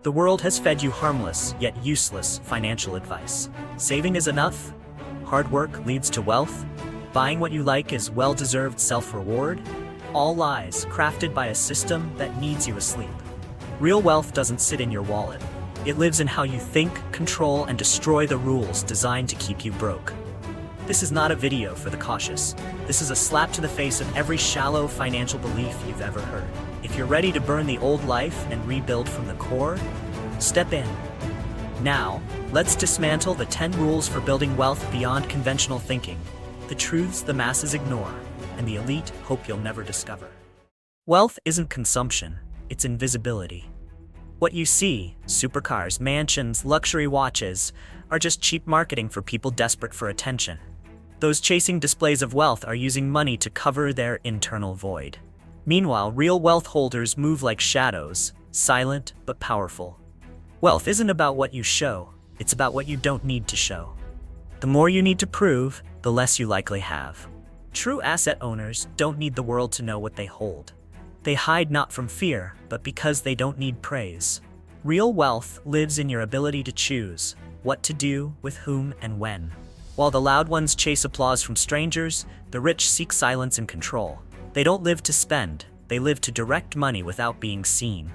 The world has fed you harmless, yet useless, financial advice. Saving is enough. Hard work leads to wealth. Buying what you like is well-deserved self-reward. All lies, crafted by a system that needs you asleep. Real wealth doesn't sit in your wallet. It lives in how you think, control, and destroy the rules designed to keep you broke. This is not a video for the cautious. This is a slap to the face of every shallow financial belief you've ever heard. If you're ready to burn the old life and rebuild from the core, step in. Now, let's dismantle the 10 rules for building wealth beyond conventional thinking, the truths the masses ignore, and the elite hope you'll never discover. Wealth isn't consumption, it's invisibility. What you see, supercars, mansions, luxury watches, are just cheap marketing for people desperate for attention. Those chasing displays of wealth are using money to cover their internal void. Meanwhile, real wealth holders move like shadows, silent but powerful. Wealth isn't about what you show, it's about what you don't need to show. The more you need to prove, the less you likely have. True asset owners don't need the world to know what they hold. They hide not from fear, but because they don't need praise. Real wealth lives in your ability to choose what to do, with whom, and when. While the loud ones chase applause from strangers, the rich seek silence and control. They don't live to spend, they live to direct money without being seen.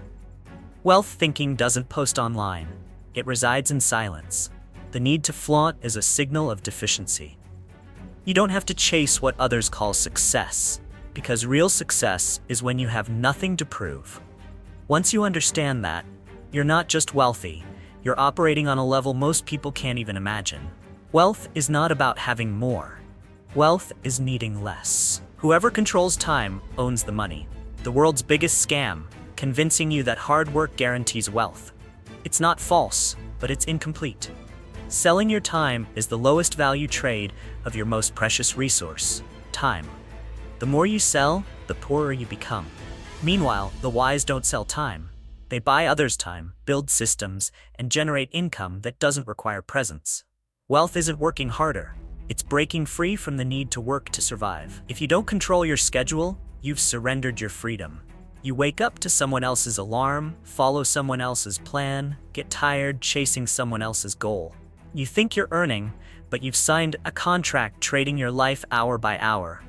Wealth thinking doesn't post online. It resides in silence. The need to flaunt is a signal of deficiency. You don't have to chase what others call success, because real success is when you have nothing to prove. Once you understand that, you're not just wealthy, you're operating on a level most people can't even imagine. Wealth is not about having more. Wealth is needing less. Whoever controls time owns the money. The world's biggest scam, convincing you that hard work guarantees wealth. It's not false, but it's incomplete. Selling your time is the lowest value trade of your most precious resource, time. The more you sell, the poorer you become. Meanwhile, the wise don't sell time. They buy others' time, build systems, and generate income that doesn't require presence. Wealth isn't working harder. It's breaking free from the need to work to survive. If you don't control your schedule, you've surrendered your freedom. You wake up to someone else's alarm, follow someone else's plan, get tired chasing someone else's goal. You think you're earning, but you've signed a contract trading your life hour by hour.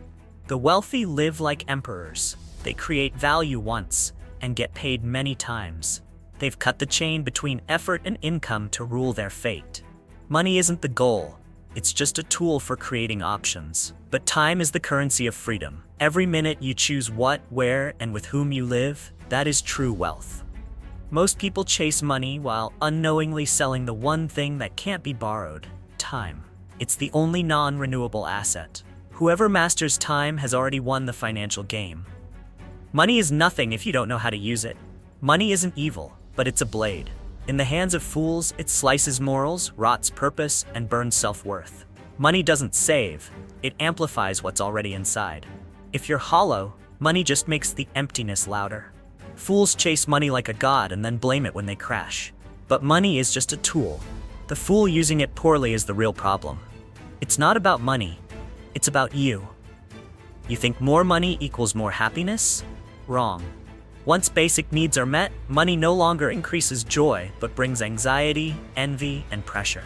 The wealthy live like emperors. They create value once and get paid many times. They've cut the chain between effort and income to rule their fate. Money isn't the goal. It's just a tool for creating options. But time is the currency of freedom. Every minute you choose what, where, and with whom you live, that is true wealth. Most people chase money while unknowingly selling the one thing that can't be borrowed, time. It's the only non-renewable asset. Whoever masters time has already won the financial game. Money is nothing if you don't know how to use it. Money isn't evil, but it's a blade. In the hands of fools, it slices morals, rots purpose, and burns self-worth. Money doesn't save, it amplifies what's already inside. If you're hollow, money just makes the emptiness louder. Fools chase money like a god and then blame it when they crash. But money is just a tool. The fool using it poorly is the real problem. It's not about money, it's about you. You think more money equals more happiness? Wrong. Once basic needs are met, money no longer increases joy, but brings anxiety, envy, and pressure.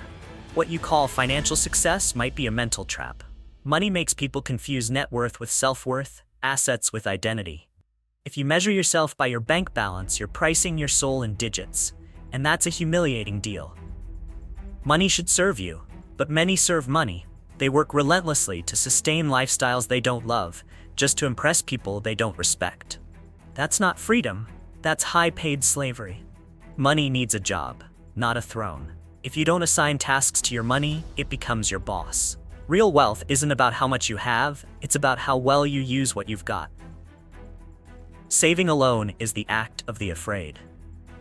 What you call financial success might be a mental trap. Money makes people confuse net worth with self-worth, assets with identity. If you measure yourself by your bank balance, you're pricing your soul in digits, and that's a humiliating deal. Money should serve you, but many serve money. They work relentlessly to sustain lifestyles they don't love, just to impress people they don't respect. That's not freedom, that's high-paid slavery. Money needs a job, not a throne. If you don't assign tasks to your money, it becomes your boss. Real wealth isn't about how much you have, it's about how well you use what you've got. Saving alone is the act of the afraid.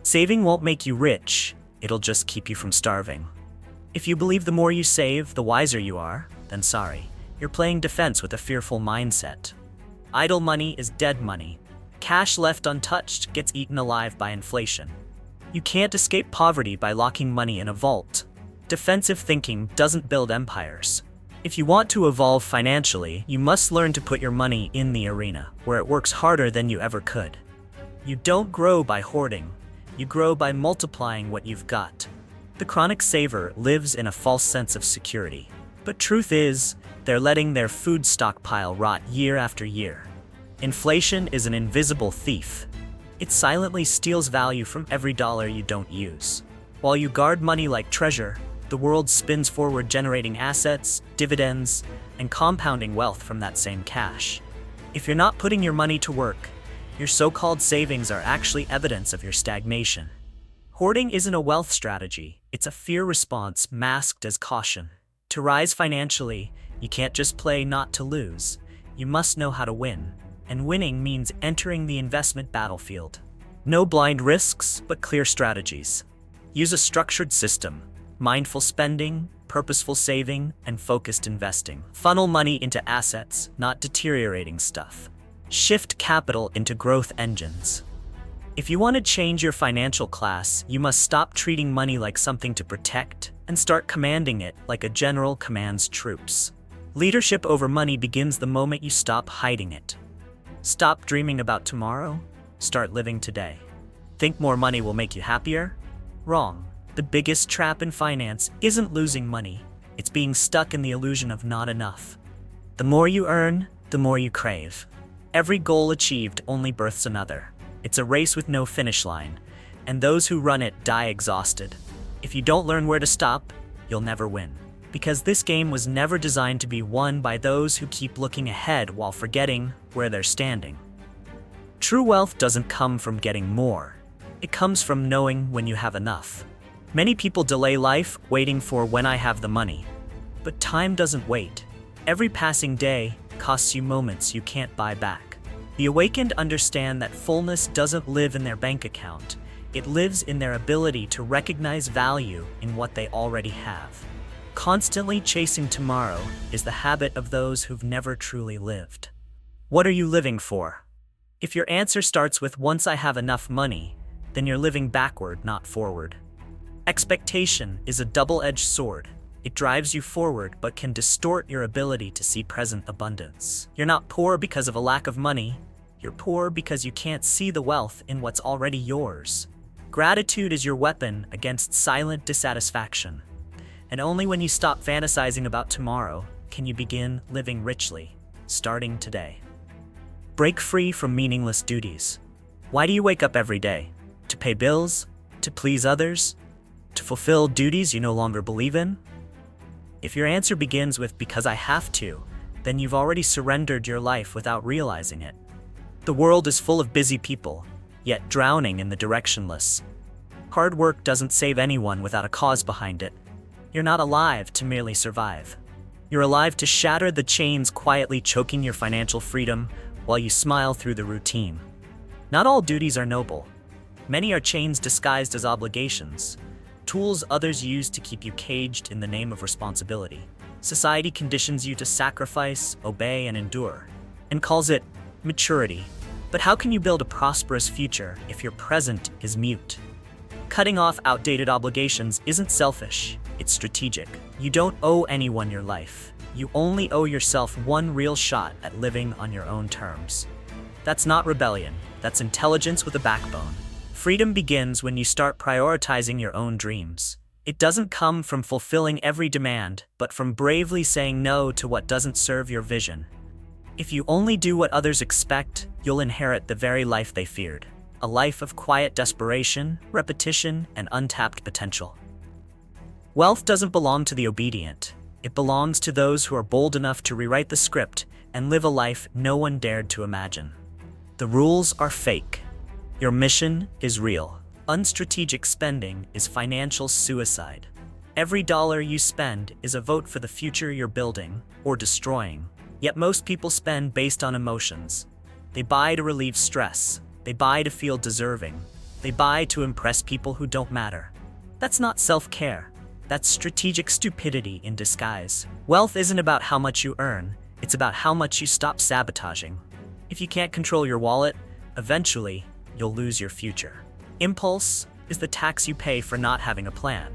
Saving won't make you rich, it'll just keep you from starving. If you believe the more you save, the wiser you are, then sorry, you're playing defense with a fearful mindset. Idle money is dead money. Cash left untouched gets eaten alive by inflation. You can't escape poverty by locking money in a vault. Defensive thinking doesn't build empires. If you want to evolve financially, you must learn to put your money in the arena, where it works harder than you ever could. You don't grow by hoarding. You grow by multiplying what you've got. The chronic saver lives in a false sense of security. But truth is, they're letting their food stockpile rot year after year. Inflation is an invisible thief. It silently steals value from every dollar you don't use. While you guard money like treasure, the world spins forward, generating assets, dividends, and compounding wealth from that same cash. If you're not putting your money to work, your so-called savings are actually evidence of your stagnation. Hoarding isn't a wealth strategy, it's a fear response masked as caution. To rise financially, you can't just play not to lose. You must know how to win. And winning means entering the investment battlefield. No blind risks, but clear strategies. Use a structured system, mindful spending, purposeful saving, and focused investing. Funnel money into assets, not deteriorating stuff. Shift capital into growth engines. If you want to change your financial class, you must stop treating money like something to protect and start commanding it like a general commands troops. Leadership over money begins the moment you stop hiding it. Stop dreaming about tomorrow, start living today. Think more money will make you happier? Wrong. The biggest trap in finance isn't losing money, it's being stuck in the illusion of not enough. The more you earn, the more you crave. Every goal achieved only births another. It's a race with no finish line, and those who run it die exhausted. If you don't learn where to stop, you'll never win. Because this game was never designed to be won by those who keep looking ahead while forgetting where they're standing. True wealth doesn't come from getting more. It comes from knowing when you have enough. Many people delay life waiting for when I have the money. But time doesn't wait. Every passing day costs you moments you can't buy back. The awakened understand that fullness doesn't live in their bank account. It lives in their ability to recognize value in what they already have. Constantly chasing tomorrow is the habit of those who've never truly lived. What are you living for? If your answer starts with "once I have enough money," then you're living backward, not forward. Expectation is a double-edged sword. It drives you forward but can distort your ability to see present abundance. You're not poor because of a lack of money. You're poor because you can't see the wealth in what's already yours. Gratitude is your weapon against silent dissatisfaction. And only when you stop fantasizing about tomorrow can you begin living richly, starting today. Break free from meaningless duties. Why do you wake up every day? To pay bills? To please others? To fulfill duties you no longer believe in? If your answer begins with "because I have to," then you've already surrendered your life without realizing it. The world is full of busy people, yet drowning in the directionless. Hard work doesn't save anyone without a cause behind it. You're not alive to merely survive. You're alive to shatter the chains quietly choking your financial freedom while you smile through the routine. Not all duties are noble. Many are chains disguised as obligations, tools others use to keep you caged in the name of responsibility. Society conditions you to sacrifice, obey, and endure, and calls it maturity. But how can you build a prosperous future if your present is mute? Cutting off outdated obligations isn't selfish, it's strategic. You don't owe anyone your life. You only owe yourself one real shot at living on your own terms. That's not rebellion, that's intelligence with a backbone. Freedom begins when you start prioritizing your own dreams. It doesn't come from fulfilling every demand, but from bravely saying no to what doesn't serve your vision. If you only do what others expect, you'll inherit the very life they feared. A life of quiet desperation, repetition, and untapped potential. Wealth doesn't belong to the obedient. It belongs to those who are bold enough to rewrite the script and live a life no one dared to imagine. The rules are fake. Your mission is real. Unstrategic spending is financial suicide. Every dollar you spend is a vote for the future you're building or destroying. Yet most people spend based on emotions. They buy to relieve stress. They buy to feel deserving. They buy to impress people who don't matter. That's not self-care. That's strategic stupidity in disguise. Wealth isn't about how much you earn. It's about how much you stop sabotaging. If you can't control your wallet, eventually, you'll lose your future. Impulse is the tax you pay for not having a plan.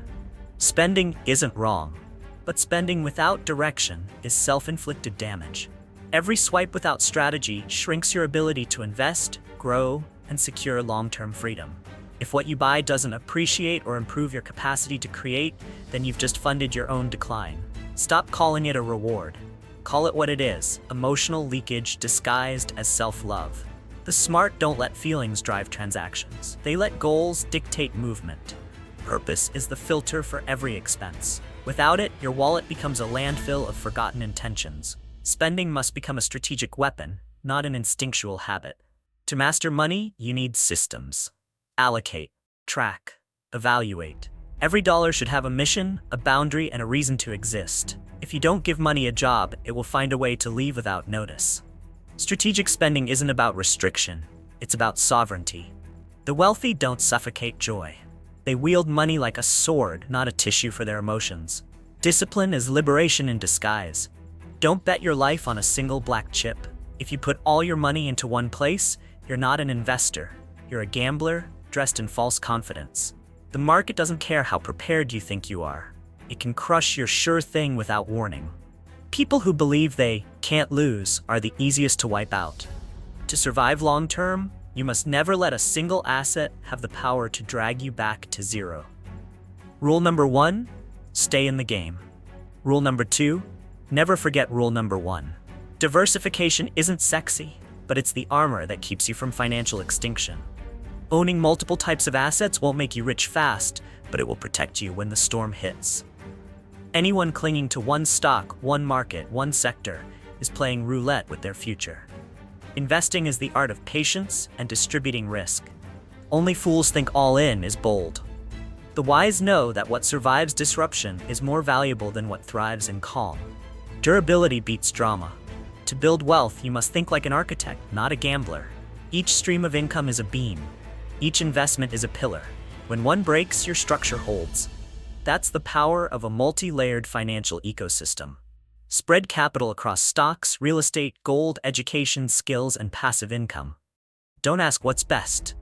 Spending isn't wrong, but spending without direction is self-inflicted damage. Every swipe without strategy shrinks your ability to invest, grow, and secure long-term freedom. If what you buy doesn't appreciate or improve your capacity to create, then you've just funded your own decline. Stop calling it a reward. Call it what it is: emotional leakage disguised as self-love. The smart don't let feelings drive transactions. They let goals dictate movement. Purpose is the filter for every expense. Without it, your wallet becomes a landfill of forgotten intentions. Spending must become a strategic weapon, not an instinctual habit. To master money, you need systems. Allocate, track, evaluate. Every dollar should have a mission, a boundary, and a reason to exist. If you don't give money a job, it will find a way to leave without notice. Strategic spending isn't about restriction, it's about sovereignty. The wealthy don't suffocate joy. They wield money like a sword, not a tissue for their emotions. Discipline is liberation in disguise. Don't bet your life on a single black chip. If you put all your money into one place, you're not an investor. You're a gambler dressed in false confidence. The market doesn't care how prepared you think you are. It can crush your sure thing without warning. People who believe they can't lose are the easiest to wipe out. To survive long term, you must never let a single asset have the power to drag you back to zero. Rule number 1, stay in the game. Rule number 2, never forget rule number 1. Diversification isn't sexy, but it's the armor that keeps you from financial extinction. Owning multiple types of assets won't make you rich fast, but it will protect you when the storm hits. Anyone clinging to one stock, one market, one sector is playing roulette with their future. Investing is the art of patience and distributing risk. Only fools think all in is bold. The wise know that what survives disruption is more valuable than what thrives in calm. Durability beats drama. To build wealth, you must think like an architect, not a gambler. Each stream of income is a beam. Each investment is a pillar. When one breaks, your structure holds. That's the power of a multi-layered financial ecosystem. Spread capital across stocks, real estate, gold, education, skills, and passive income. Don't ask what's best.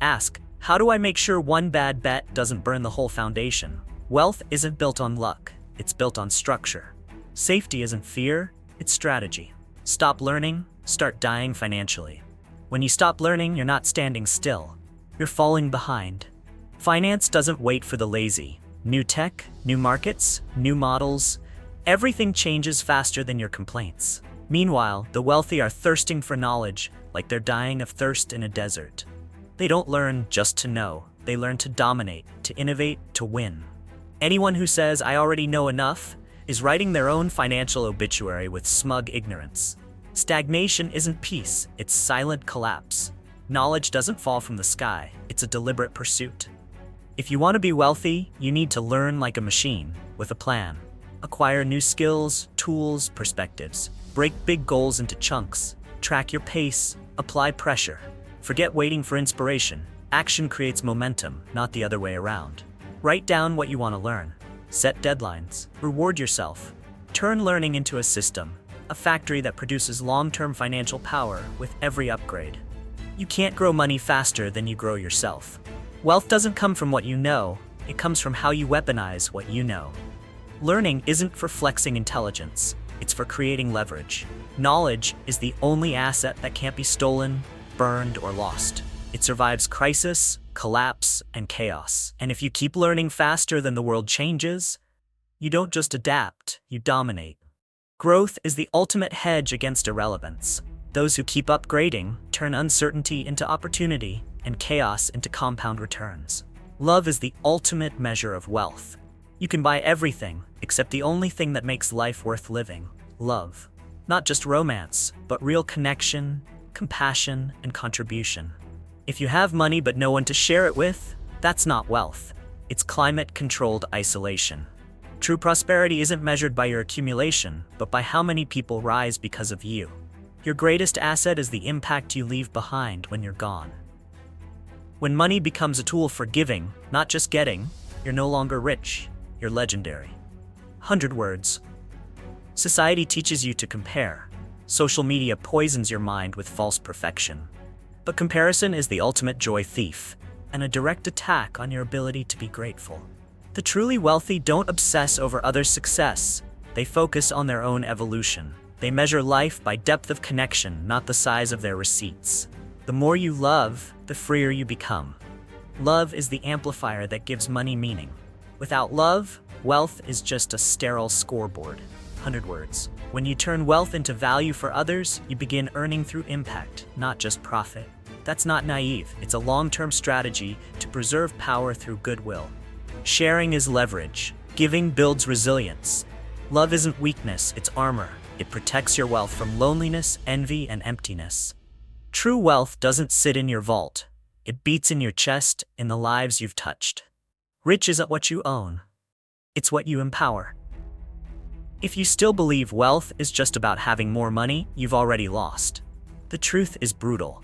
Ask, how do I make sure one bad bet doesn't burn the whole foundation? Wealth isn't built on luck, it's built on structure. Safety isn't fear, it's strategy. Stop learning, start dying financially. When you stop learning, you're not standing still. You're falling behind. Finance doesn't wait for the lazy. New tech, new markets, new models. Everything changes faster than your complaints. Meanwhile, the wealthy are thirsting for knowledge, like they're dying of thirst in a desert. They don't learn just to know. They learn to dominate, to innovate, to win. Anyone who says, "I already know enough," is writing their own financial obituary with smug ignorance. Stagnation isn't peace, it's silent collapse. Knowledge doesn't fall from the sky, it's a deliberate pursuit. If you want to be wealthy, you need to learn like a machine, with a plan. Acquire new skills, tools, perspectives. Break big goals into chunks. Track your pace. Apply pressure. Forget waiting for inspiration. Action creates momentum, not the other way around. Write down what you want to learn. Set deadlines. Reward yourself. Turn learning into a system, a factory that produces long-term financial power with every upgrade. You can't grow money faster than you grow yourself. Wealth doesn't come from what you know, it comes from how you weaponize what you know. Learning isn't for flexing intelligence, it's for creating leverage. Knowledge is the only asset that can't be stolen, burned, or lost. It survives crisis, collapse, and chaos. And if you keep learning faster than the world changes, you don't just adapt, you dominate. Growth is the ultimate hedge against irrelevance. Those who keep upgrading turn uncertainty into opportunity and chaos into compound returns. Love is the ultimate measure of wealth. You can buy everything except the only thing that makes life worth living: love. Not just romance, but real connection, compassion, and contribution. If you have money but no one to share it with, that's not wealth. It's climate-controlled isolation. True prosperity isn't measured by your accumulation, but by how many people rise because of you. Your greatest asset is the impact you leave behind when you're gone. When money becomes a tool for giving, not just getting, you're no longer rich, you're legendary. 100 words. Society teaches you to compare. Social media poisons your mind with false perfection. But comparison is the ultimate joy thief, and a direct attack on your ability to be grateful. The truly wealthy don't obsess over others' success, they focus on their own evolution. They measure life by depth of connection, not the size of their receipts. The more you love, the freer you become. Love is the amplifier that gives money meaning. Without love, wealth is just a sterile scoreboard. 100 words. When you turn wealth into value for others, you begin earning through impact, not just profit. That's not naive. It's a long-term strategy to preserve power through goodwill. Sharing is leverage. Giving builds resilience. Love isn't weakness, it's armor. It protects your wealth from loneliness, envy, and emptiness. True wealth doesn't sit in your vault. It beats in your chest, in the lives you've touched. Rich isn't what you own. It's what you empower. If you still believe wealth is just about having more money, you've already lost. The truth is brutal.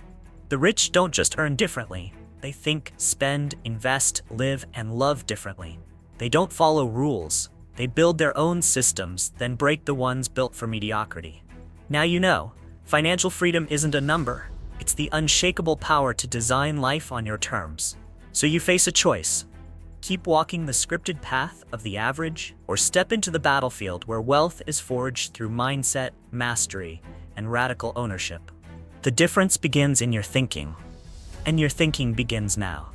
The rich don't just earn differently. They think, spend, invest, live, and love differently. They don't follow rules. They build their own systems, then break the ones built for mediocrity. Now you know, financial freedom isn't a number. It's the unshakable power to design life on your terms. So you face a choice. Keep walking the scripted path of the average, or step into the battlefield where wealth is forged through mindset, mastery, and radical ownership. The difference begins in your thinking, and your thinking begins now.